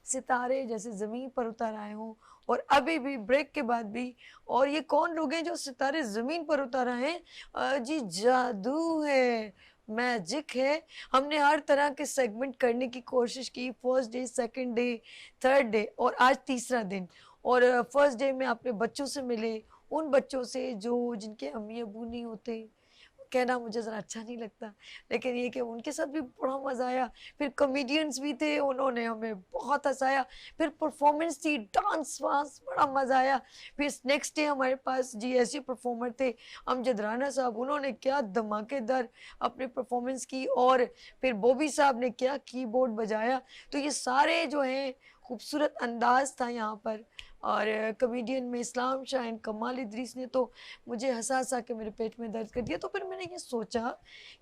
सितारे जैसे ज़मीन पर उतर आए हों, और अभी भी ब्रेक के बाद भी। और ये कौन लोग हैं जो सितारे ज़मीन पर उतर आए हैं? जी जादू है, मैजिक है। हमने हर तरह के सेगमेंट करने की कोशिश की, first day, second day, third day और आज तीसरा दिन। और फर्स्ट डे में अपने बच्चों से मिले, उन बच्चों से जो जिनके अम्मी अबू नहीं होते, कहना मुझे ज़रा अच्छा नहीं लगता, लेकिन ये कि उनके साथ भी बड़ा मज़ा आया। फिर कॉमेडियंस भी थे, उन्होंने हमें बहुत हँसाया। फिर परफॉर्मेंस थी, डांस वांस, बड़ा मज़ा आया। फिर नेक्स्ट डे हमारे पास जी ऐसे परफॉर्मर थे, अमजद राना साहब, उन्होंने क्या धमाकेदार अपनी परफॉर्मेंस की, और फिर बॉबी साहब ने क्या कीबोर्ड बजाया। तो ये सारे जो हैं खूबसूरत अंदाज था यहाँ पर। और कॉमेडियन में इस्लाम शाह एंड कमाल इदरीस ने तो मुझे हँसा हँसा के मेरे पेट में दर्द कर दिया। तो फिर मैंने ये सोचा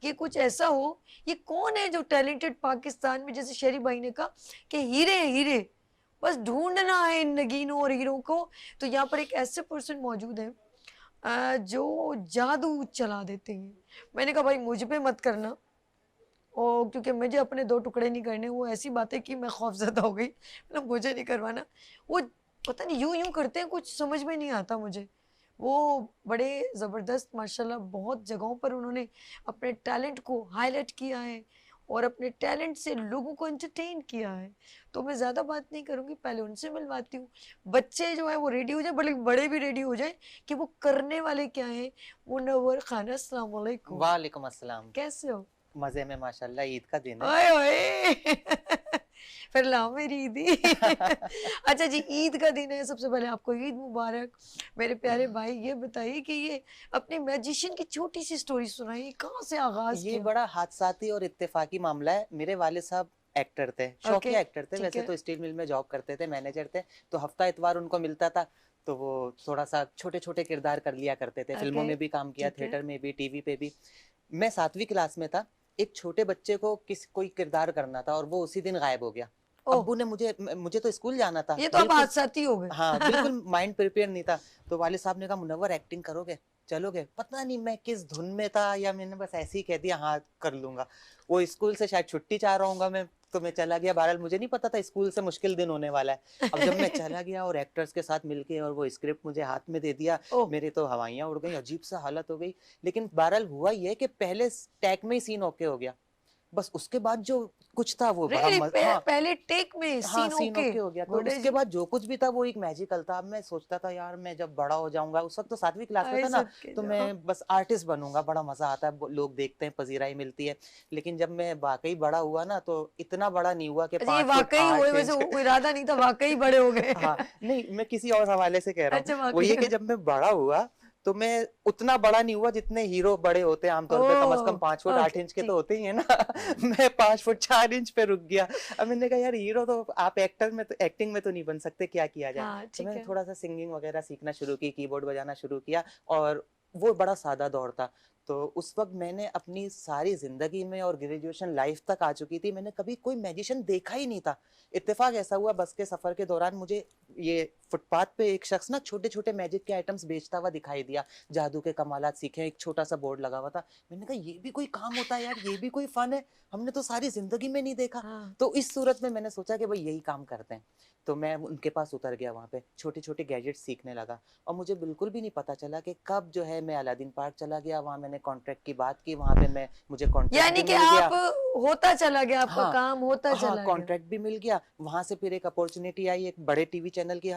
कि कुछ ऐसा हो, ये कौन है जो टैलेंटेड पाकिस्तान में, जैसे शेरी भाई ने कहा कि हीरे हैं हीरे, बस ढूंढना है इन नगीनों और हीरों को। तो यहाँ पर एक ऐसे पर्सन मौजूद हैं जो जादू चला देते हैं। मैंने कहा भाई मुझ पे मत करना, और क्योंकि मुझे अपने दो टुकड़े नहीं करने। वो ऐसी बातें की मैं खौफजदा हो गई, मतलब मुझे नहीं करवाना। वो पता नहीं यूं यूं करते हैं, कुछ समझ में नहीं आता मुझे। वो बड़े ज़बरदस्त माशाल्लाह, बहुत जगहों पर उन्होंने अपने टैलेंट को हाईलाइट किया है और अपने टैलेंट से लोगों को एंटरटेन किया है। तो मैं ज़्यादा बात नहीं करूँगी, पहले उनसे मिलवाती हूँ। बच्चे जो है वो रेडी हो जाए, बड़े बड़े भी रेडी हो जाए कि वो करने वाले क्या हैं। मुनव्वर खान, अस्सलाम वालेकुम, वालेकुम अस्सलाम। कैसे हो? मज़े में माशाल्लाह, ईद का दिन है। ओए ओए फिर लाओ मेरी ईदी अच्छा जी, ईद का दिन है, सबसे पहले आपको ईद मुबारक। मेरे प्यारे भाई, ये बताइए कि ये अपने मैजिशियन की छोटी सी स्टोरी सुनाइए, कहाँ से आगाज ये किया? बड़ा हादसाती और इत्तेफाकी मामला है। मेरे वालिद साहब एक्टर थे, ओके, शौकिया एक्टर थे। ठीक वैसे है। तो स्टील मिल में जॉब करते थे, मैनेजर थे। तो हफ्ता इतवार उनको मिलता था, तो वो थोड़ा-सा छोटे-छोटे किरदार कर लिया करते थे। फ़िल्मों ओके, में भी काम किया, ठीक है। थिएटर में भी, टीवी पे भी। मैं 7वीं क्लास में था, एक छोटे बच्चे को कोई किरदार करना था और वो उसी दिन गायब हो गया। ओह, अब्बू ने मुझे तो स्कूल जाना था, ये तो अब बिल्कुल। हादसाती हो गए हाँ, बिल्कुल माइंड प्रिपेयर नहीं था। तो वालिद साहब ने कहा, "मुनव्वर एक्टिंग करोगे? चलोगे?" पता नहीं मैं किस धुन में था, या मैंने बस ऐसे ही कह दिया हाँ, कर लूँगा। वो स्कूल से शायद छुट्टी चाह रहा होऊँगा मैं, तो मैं चला गया। बहरहाल मुझे नहीं पता था स्कूल से मुश्किल दिन होने वाला है। अब जब मैं चला गया और एक्टर्स के साथ मिलके और वो स्क्रिप्ट मुझे हाथ में दे दिया, ओह, मेरी तो हवाइयाँ उड़ गईं, अजीब-सा हालत हो गई। लेकिन बहरहाल हुआ ये कि पहले टेक में ही सीन ओके हो गया। बस उसके बाद जो कुछ था वो बड़ा रियली? हाँ। पहले टेक में हाँ, सीन सीन ओके? ओके हो गया। तो गुड है उसके जी। बाद जो कुछ भी था वो एक मैजिकल था। अब मैं सोचता था यार मैं जब बड़ा हो जाऊँगा, उस वक़्त तो 7वीं क्लास में आए था ना, सदके तो जाओ। मैं बस आर्टिस्ट बनूँगा, बड़ा मज़ा आता है, ब लोग देखते हैं, पज़ीराई मिलती है। लेकिन जब मैं वाक़ई बड़ा हुआ ना, तो इतना बड़ा नहीं हुआ कि अच्छा, ये 5 फुट वाकई हुए, 8 वैसे इंच वो इरादा नहीं था, वाकई बड़े हो गए हाँ, नहीं मैं किसी और हवाले से कह रहा हूँ। अच्छा, वो वाकई ये कि में। जब मैं बड़ा हुआ, तो मैं उतना बड़ा नहीं हुआ जितने हीरो बड़े होते हैं आमतौर पे, कम से कम 5 फुट ओह, 8 ओके, इंच के तो ठीक। होते ही हैं ना। मैं 5 फुट 4 इंच पे रुक गया। अब मैंने कहा यार हीरो तो आप एक्टिंग में तो नहीं बन सकते, क्या किया जाए? हाँ, तो ठीक मैंने है। थोड़ा-सा सिंगिंग वगैरह सीखना शुरू की, कीबोर्ड बजाना शुरू किया, और वो बड़ा सादा दौर था। तो उस वक़्त मैंने अपनी सारी ज़िंदगी में, और ग्रेजुएशन लाइफ़ तक आ चुकी थी, मैंने कभी कोई मैजिशियन देखा ही नहीं था। इत्तेफ़ाक ऐसा हुआ, बस के सफ़र के दौरान मुझे ये फुटपाथ पे एक शख़्स ना छोटे-छोटे मैजिक के आइटम्स बेचता हुआ दिखाई दिया। जादू के कमालात सीखे, एक छोटा-सा बोर्ड लगा हुआ था। मैंने कहा ये भी कोई काम होता है यार, ये भी कोई फ़न है, हमने तो सारी ज़िंदगी में नहीं देखा। हाँ। तो इस सूरत में मैंने सोचा कि भई यही काम करते हैं। तो मैं उनके पास उतर गया वहाँ पे, छोटे-छोटे गैजेट्स सीखने लगा, और मुझे बिल्कुल भी नहीं पता चला कि कब जो है मैं अलादीन पार्क चला गया, वहाँ मैंने कॉन्ट्रैक्ट की बात की, वहाँ पे मुझे कॉन्ट्रैक्ट यानी भी कि मिल आप गया। होता चला गया, आपका हाँ, काम होता हाँ, चला गया। कॉन्ट्रैक्ट भी मिल गया। वहाँ से फिर एक अपॉर्च्युनिटी आई, एक बड़े टीवी चैनल की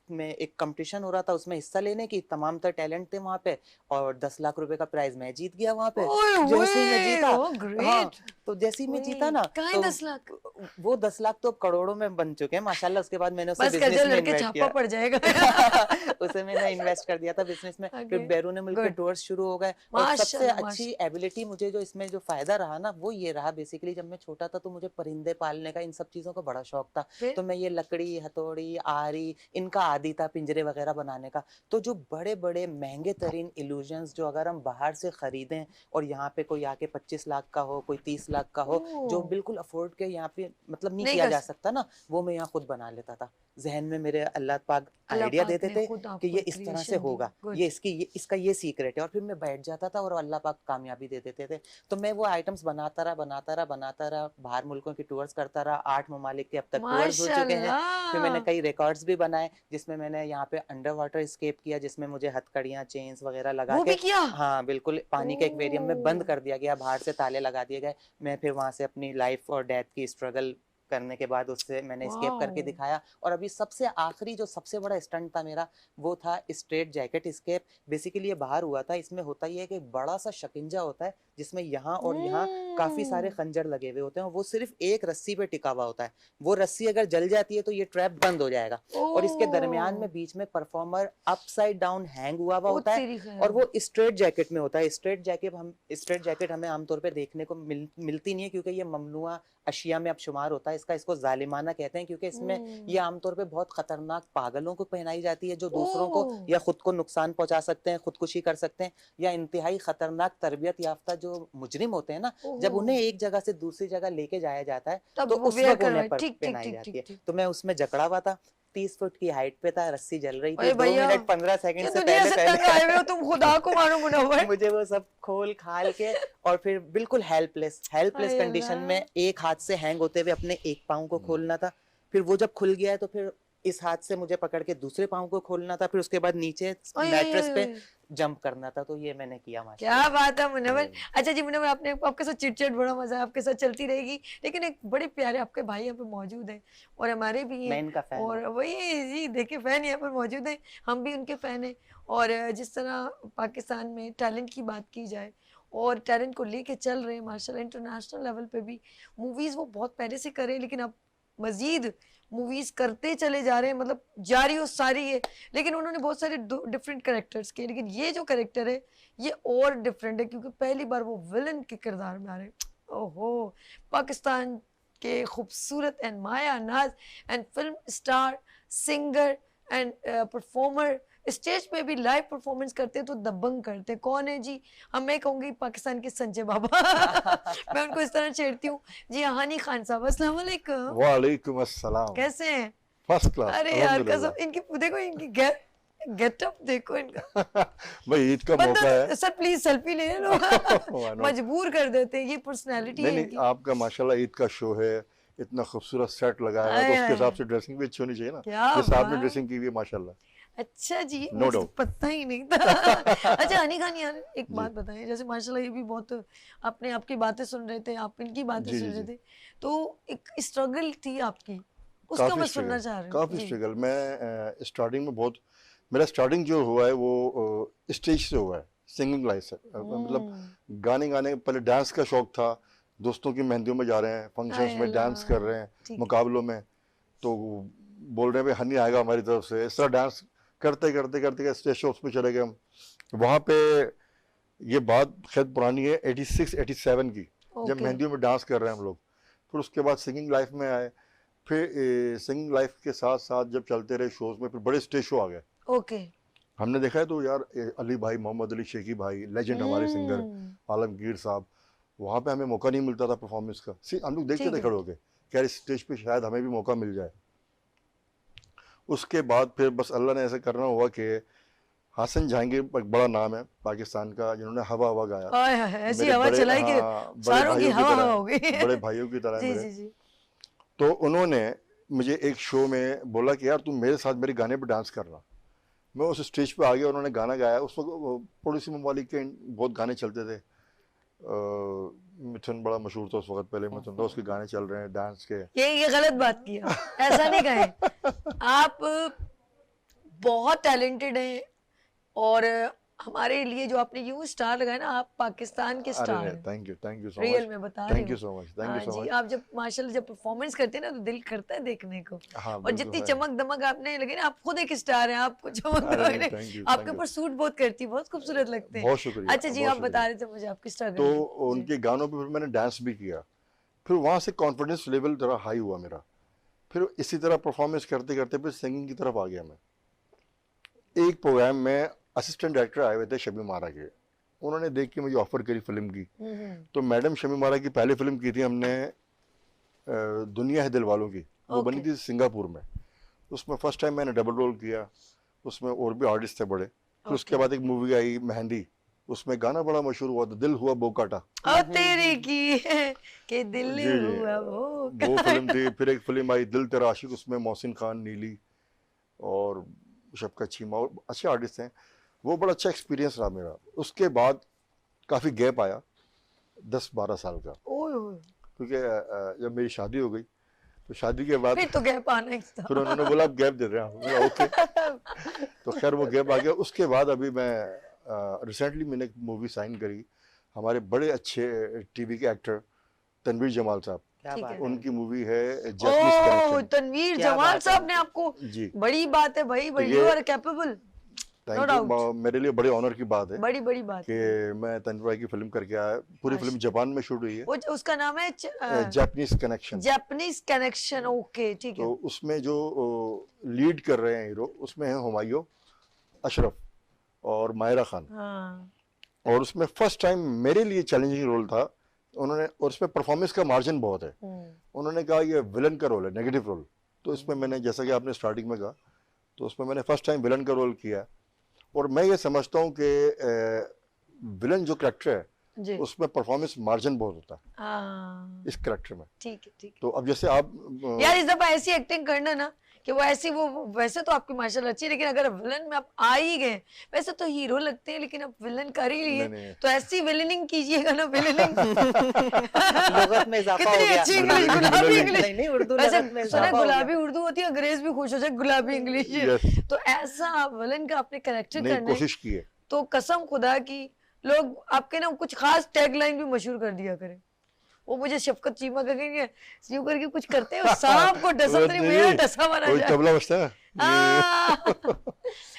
में एक कॉम्पिटिशन हो रहा था, उसमें हिस्सा लेने की, तमाम तर टैलेंट थे वहाँ पे, और 10 लाख रुपए का प्राइज़ मैं जीत गया वहाँ पे। ओए जैसे ही मैं होए! जीता, ओह हाँ, ग्रेट! तो जैसे ही मैं जीता ओए, ना, कहाँ है तो 10 लाख? वो 10 लाख तो अब करोड़ों में बन चुके हैं माशाल्लाह। उसके बाद मैंने उसे बस कर जाओ, बिज़नेस में लड़के इन्वेस्ट छापा किया। पड़ जाएगा। उसे मैंने इन्वेस्ट कर दिया था बिज़नेस में। फिर ओके, बैरूनी मुल्क के गुड। टूर्स शुरू हो गए, और सबसे माशाल्लाह, अच्छी माशा एबिलिटी मुझे जो इसमें जो फ़ायदा रहा ना, वो ये रहा बेसिकली, जब मैं छोटा था तो मुझे परिंदे पालने का, इन सब चीज़ों का बड़ा शौक था। फिर? तो मैं ये लकड़ी, हथौड़ी, आरी, इनका आदी था पिंजरे वगैरह बनाने का। तो जो बड़े-बड़े महँगे तरीन इल्यूजन्स जो अगर हम बाहर से खरीदें और यहाँ पे कोई आके 25 लाख का हो, कोई 30 लाख का हो, जो ओह! बिल्कुल अफ़ोर्ड के यहाँ पे मतलब नहीं नहीं किया कर जा सकते। सकता ना, वो मैं यहाँ खुद बना लेता था। ज़हन में मेरे अल्लाह पाक अल्लाह आइडिया पाक देते ने थे खुद कि आपको ये एक इस तरह से क्रिएशन दी। होगा, गुड। ये इसका ये सीक्रेट है, और फिर मैं बैठ जाता था और अल्लाह पाक कामयाबी दे देते थे। तो मैं वो आइटम्स बनाता रहा, बाहर मुल्कों की टूर्स करता रहा, 8 ममालिक के अब तक टूर्स हो चुके हैं। फिर मैंने माशाअल्लाह! कई रिकॉर्ड्स भी बनाए, जिसमें मैंने यहाँ पे अंडर वाटर एस्केप किया, जिसमें मुझे हथकड़ियाँ, चेन्स वगैरह लगा वो भी के, किया? हाँ, बिल्कुल पानी के एक्वेरियम में बंद ओह! कर दिया गया, बाहर से ताले लगा दिए गए। मैं फिर वहाँ से अपनी लाइफ़ और डेथ की स्ट्रगल करने के बाद उससे मैंने एस्केप करके वॉव! दिखाया। और अभी सबसे आखिरी जो सबसे बड़ा स्टंट था मेरा, वो था स्ट्रेट जैकेट एस्केप। बेसिकली ये बाहर हुआ था। इसमें होता ये है कि बड़ा-सा शिकंजा होता है, जिसमें यहाँ और यहाँ काफ़ी सारे हुँ। खंजर लगे हुए होते हैं, और वो सिर्फ़ एक रस्सी पे टिका हुआ होता है। वो रस्सी अगर जल जाती है तो ये ट्रैप बंद हो जाएगा, और इसके दरमियान ओह! में बीच में परफॉर्मर अपसाइड डाउन हैंग हुआ ओ होता है, तेरी और खैर! वो स्ट्रेट जैकेट में होता है। स्ट्रेट जैकेट हमें आमतौर पे देखने को मिलती नहीं है, क्योंकि ये ममनुआ अशिया में अब शुमार होता है। इसको ज़ालिमाना कहते हैं, क्योंकि इसमें ये हुँ। आमतौर पे बहुत खतरनाक पागलों को पहनाई जाती है, जो दूसरों को ओह! या खुद को नुकसान पहुँचा सकते हैं, खुदकुशी कर सकते हैं, या इंतहाई खतरनाक तरबियत याफ्ता जो मुजरिम होते हैं ना, जब ओहो! उन्हें एक जगह से दूसरी जगह लेके जाया जाता है, तब तो वो उस वियर वक़्त उन्हें करवाए। पर ठीक, ठीक, पहनाई ठीक, जाती ठीक, है। ठीक। तो मैं उसमें जकड़ा हुआ था, 30 फुट की हाइट पे था, रस्सी जल रही थी, अरे 2 भैया, मिनट 15 सेकंड क्या से दुनिया से तंग आए हुए हो पहले-पहले तुम, खुदा को मानो मुनव्वर। मुझे वो सब खोल-खाल के, और फिर बिल्कुल हेल्पलेस हाय कंडीशन अल्लाह! में एक हाथ से हैंग होते हुए अपने एक पाँव को खोलना था। फिर वो जब खुल गया है तो फिर इस हाथ से मुझे पकड़ के दूसरे पाँव को खोलना था, फिर उसके बाद नीचे ओए, ओए, मैट्रेस ओए, पे ओए! जंप करना था। तो ये मैंने किया क्या माशाल्लाह। बात है मुनव्वर। हम्म, अच्छा जी मुनव्वर, आपने आपके साथ चिट-चैट बड़ा मज़ा है, आपके साथ चलती रहेगी। लेकिन एक बड़े प्यारे आपके भाई यहाँ पे मौजूद हैं और हमारे भी मैं हैं, इनका फ़ैन हूँ। और वही जी देखिए फ़ैन यहाँ पर मौजूद हैं, हम भी उनके फ़ैन हैं। और जिस तरह पाकिस्तान में टैलेंट की बात की जाए और टैलेंट को लेके चल रहे हैं माशाल्लाह, इंटरनेशनल लेवल पे भी मूवीज़ वो बहुत पहले से कर रहे हैं, लेकिन अब मज़ीद मूवीज़ करते चले जा रहे हैं, मतलब जारी और सारी है। लेकिन उन्होंने बहुत सारे डिफरेंट कैरेक्टर्स किए, लेकिन ये जो कैरेक्टर है ये और डिफरेंट है, क्योंकि पहली बार वो विलन के किरदार में आ रहे हैं। ओहो, पाकिस्तान के खूबसूरत एंड माया नाज and film star, singer and performer, stage पे भी लाइव परफॉर्मेंस करते हैं तो दबंग करते हैं। कौन है जी? हम, मैं कहूँगी पाकिस्तान के संजय बाबा। मैं उनको इस तरह छेड़ती हूँ। जी हाँ, हानी खान साहब, अस्सलाम वालेकुम। वालेकुम अस्सलाम। कैसे हैं? फर्स्ट क्लास अरे यार कसम, अल्हम्दुलिल्लाह। इनकी देखो, इनकी गेटअप देखो इनका। भाई ईद का बंदा मौका है। सर प्लीज सेल्फी ले लो। Why not? मजबूर कर देते हैं, ये पर्सनालिटी नहीं है नहीं, इनकी। आपका माशाल्लाह ईद का शो है, इतना खूबसूरत सेट लगाया है, तो आय उसके हाय हिसाब हाय, से ड्रेसिंग भी अच्छी होनी चाहिए ना, क्या जैसे आपने बात। ड्रेसिंग की हुई है माशाल्लाह। अच्छा जी, नो मुझे तो डाउट। पता ही नहीं था। अच्छा हनी खान यार, एक जी बात बताएं, जैसे माशाल्लाह ये भी बहुत, अपने आपकी बातें सुन रहे थे, आप इनकी बातें जी सुन जी रहे जी। थे, तो एक स्ट्रगल थी आपकी, उसको काफ़ी मैं सुनना स्ट्रगल, चाह रही हूँ काफ़ी जी। स्ट्रगल। मैं स्टार्टिंग में बहुत, मेरा स्टार्टिंग जो हुआ है वो स्टेज से हुआ है, सिंगिंग लाइफ से। मतलब गाने गाने, पहले डांस का शौक था, दोस्तों की मेहंदियों में जा रहे हैं, फंक्शंस आय में डांस कर अल्लाह, रहे हैं, ठीक है। मुकाबलों में, तो बोल रहे हैं भाई हनी आएगा हमारी तरफ से, इस तरह डांस करते करते करते स्टेज शोज पे चले गए हम। वहाँ पे, ये बात खैर पुरानी है, 86 87 की, जब ओके, मेहंदियों में डांस कर रहे हैं हम लोग। फिर उसके बाद सिंगिंग लाइफ में आए, फिर सिंगिंग लाइफ के साथ साथ जब चलते रहे शोज में, फिर बड़े स्टेज शो आ गए। ओके। हमने देखा है तो यार, अली भाई, मोहम्मद अली शेखी भाई, लेजेंड हमारे सिंगर, आलमगीर साहब, वहाँ पे हमें मौका नहीं मिलता था परफॉर्मेंस का। हम लोग देखते ठीक थे है। खड़े होके, कह रहे स्टेज पे शायद हमें भी मौका मिल जाए। उसके बाद फिर बस अल्लाह ने ऐसे करना हुआ कि हासन जहांगीर एक बड़ा नाम है पाकिस्तान का, जिन्होंने हवा हवा गाया, हाय हाय, ऐसी मेरे हवा बड़े, चलाई कि हाँ, बड़े सारों की भाइयों की हवा हवा तरह, हो गई। बड़े भाइयों की तरह है जी मेरे। जी जी। तो उन्होंने मुझे एक शो में बोला कि यार तुम मेरे साथ मेरे गाने पे डांस करना। मैं उस स्टेज पे आ गया, उन्होंने गाना गाया। उस वक्त पड़ोसी ममालिक के बहुत गाने चलते थे। मिथुन बड़ा मशहूर था उस वक्त, पहले मिथुन था, उसके गाने चल रहे हैं डांस के। ये गलत बात किया, ऐसा नहीं कहें। आप बहुत टैलेंटेड हैं, और हमारे लिए जो आपने यूं स्टार लगाया ना, आप पाकिस्तान के अरे स्टार नहीं, हैं, thank you so real much, में बता रही थैंक यू हूँ। सो मच, थैंक यू हाँ सो जी, मच। आप जब माशाल्लाह जब परफॉर्मेंस करते हैं ना तो दिल करता है देखने को। हाँ और बिल्कुल जितनी है। चमक दमक आपने लगे ना, आप खुद एक स्टार हैं, आपको चमक अरे दमक नहीं, नहीं, थैंक यू, आपके थैंक यू, ऊपर सूट बहुत करती है, बहुत खूबसूरत लगते हैं। बहुत शुक्रिया, अच्छा जी, बहुत आप बता शुक्रिया। रहे थे मुझे आपकी तो स्ट्रगल की जी। उनके गानों पे फिर मैंने डांस भी किया। फिर वहाँ से कॉन्फिडेंस लेवल थोड़ा हाई हुआ मेरा। फिर इसी तरह परफॉर्मेंस करते करते फिर सिंगिंग की तरफ आ गया मैं। एक प्रोग्राम में असिस्टेंट डायरेक्टर आए हुए थे शमी मारा के, उन्होंने देख के मुझे ऑफर करी फिल्म की। तो मैडम शमी मारा की पहली फिल्म की थी हमने दुनिया है दिल वालों की, वो बनी थी सिंगापुर में। उसमें फर्स्ट टाइम मैंने डबल रोल किया, उसमें और भी आर्टिस्ट थे बड़े। फिर उसके बाद एक मूवी आई मेहंदी, उसमें गाना बड़ा मशहूर हुआ था, दिल हुआ बोकाटा। तेरे की के दिल जी जी, हुआ वो फिल्म थी। फिर एक फिल्म आई दिल तेरा आशिक, उसमें मोहसिन खान, नीली और शफकत चीमा और अच्छे आर्टिस्ट हैं। वो बड़ा अच्छा एक्सपीरियंस रहा मेरा। उसके बाद काफ़ी गैप आया 10-12 साल का, ओए क्योंकि जब मेरी शादी हो गई तो शादी के बाद फिर तो गैप आना ही था। फिर उन्होंने बोला अब गैप दे रहे हैं, ओके। तो खैर वो गैप आ गया। उसके बाद अभी मैं रिसेंटली मैंने एक मूवी साइन करी, हमारे बड़े अच्छे टीवी के एक्टर तनवीर जमाल साहब, क्या ठीक बात है। है। उनकी मूवी है जैपनीज कनेक्शन। तनवीर क्या जमाल बात साहब है। ने आपको, जी, बड़ी बात है भाई, तो यू ये are capable, thank No doubt. You. मेरे लिए बड़े ऑनर की बात है बड़ी बड़ी बात कि है। मैं तनवीर भाई की फिल्म करके आया। पूरी फिल्म जापान में शूट हुई है, वो उसका नाम है Japanese connection. Japanese connection, okay ठीक है। तो उसमें जो लीड कर रहे हैं हीरो, उसमें है हुमायूं अशरफ और मायरा खान। हाँ और उसमें फर्स्ट टाइम मेरे लिए चैलेंजिंग रोल था उन्होंने, और उसमें परफॉर्मेंस का मार्जिन बहुत है। उन्होंने कहा ये विलन का रोल है, नेगेटिव रोल। तो इसमें मैंने, जैसा कि आपने स्टार्टिंग में कहा, तो उसमें मैंने फर्स्ट टाइम विलन का रोल किया। और मैं ये समझता हूँ कि विलन जो करेक्टर है जी उसमें परफॉर्मेंस मार्जिन बहुत होता है हाँ इस करेक्टर में। ठीक है ठीक तो अब जैसे आप है यार, इस दफा ऐसी एक्टिंग करना ना कि वो ऐसी, वो वैसे तो आपकी माशाल्लाह अच्छी है, लेकिन अगर विलन में आप आ ही गए, वैसे तो हीरो लगते हैं लेकिन अब विलन कर ही लिए, नहीं, नहीं। तो ऐसी विलनिंग कीजिएगा ना, विलनिंग। लुगत में इजाफा हो कितनी गया। अच्छी इंग्लिश, बिल्कुल, गुलाबी बिल्कुल। इंग्लिश। नहीं नहीं, उर्दू वैसे लुगत में सुना इजाफा हो गुलाबी गया। उर्दू होती है, अंग्रेज भी खुश हो जाए गुलाबी इंग्लिश। Yes. तो ऐसा विलन का आपने करेक्टर नहीं, करना है, कोशिश की है। तो कसम खुदा की लोग आपके ना कुछ खास टैगलाइन भी मशहूर कर दिया करें। वो मुझे शफकत चीमा का कहेंगे, यूं करके कुछ करते हैं, सांप को डसा वो तो नहीं, नहीं, मेरा डसा मारा कोई जाए। तबला बजता है।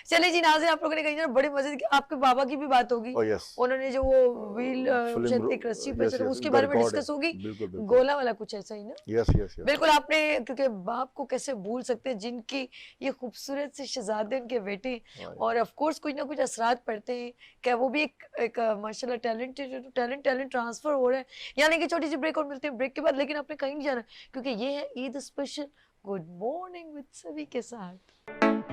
चलिए जी नाज़रीन, आप लोगों ने कही ना बड़े मजे की, आपके बाबा की भी बात होगी। Oh, yes. उन्होंने जो वो व्हील फिल्म शायद एक रस्सी पे yes, चढ़ा, yes, उसके उनका बारे में record है। डिस्कस होगी। बिल्कुल, बिल्कुल। गोला वाला कुछ ऐसा ही ना। Yes yes yes. बिल्कुल, आपने, क्योंकि बाप को कैसे भूल सकते हैं जिनकी ये खूबसूरत से शहजादे उनके बेटे, और ऑफ कोर्स कुछ ना कुछ असरात पड़ते हैं। क्या वो भी एक माशाल्लाह टैलेंट ट्रांसफर हो रहा है। यानी कि छोटी सी ब्रेक और मिलते हैं ब्रेक के बाद, लेकिन आपने कहीं नहीं जाना क्योंकि ये है Eid special good morning with सभी के साथ।